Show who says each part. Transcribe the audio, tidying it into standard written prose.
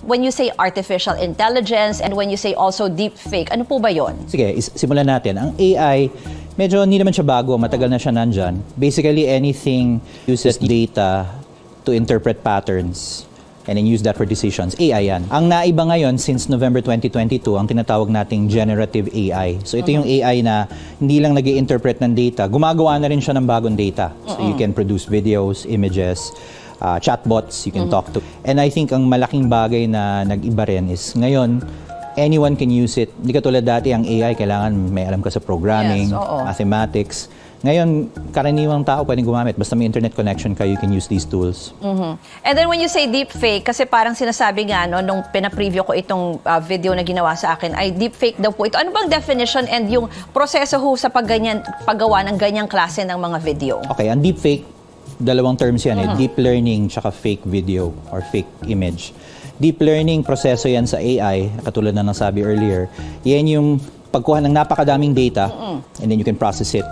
Speaker 1: When you say artificial intelligence and when you say also deep fake, ano po ba yon?
Speaker 2: Sige, simulan natin. Ang AI, medyo hindi naman siya bago, matagal na siya nandyan. Basically, anything uses data to interpret patterns and then use that for decisions. AI yan. Ang naiba ngayon, since November 2022, ang tinatawag nating generative AI. So ito yung AI na hindi lang nag-i-interpret ng data, gumagawa na rin siya ng bagong data. So you can produce videos, images, chatbots you can talk to. And I think ang malaking bagay na nag-iba rin is ngayon, anyone can use it. Hindi katulad dati ang AI, kailangan may alam ka sa programming, mathematics. Ngayon, karaniwang tao pwedeng gumamit. Basta may internet connection ka, you can use these tools.
Speaker 1: And then when you say deep fake, kasi parang sinasabi nga, no, nung pina-preview ko itong video na ginawa sa akin, ay deep fake daw po ito. Ano bang definition and yung proseso ho sa paggawa ng ganyang klase ng mga video?
Speaker 2: Okay, ang deep fake, dalawang terms yan deep learning tsaka fake video or fake image. Deep learning, proseso yan sa AI, katulad na nasabi earlier. Yan yung pagkuha ng napakadaming data and then you can process it.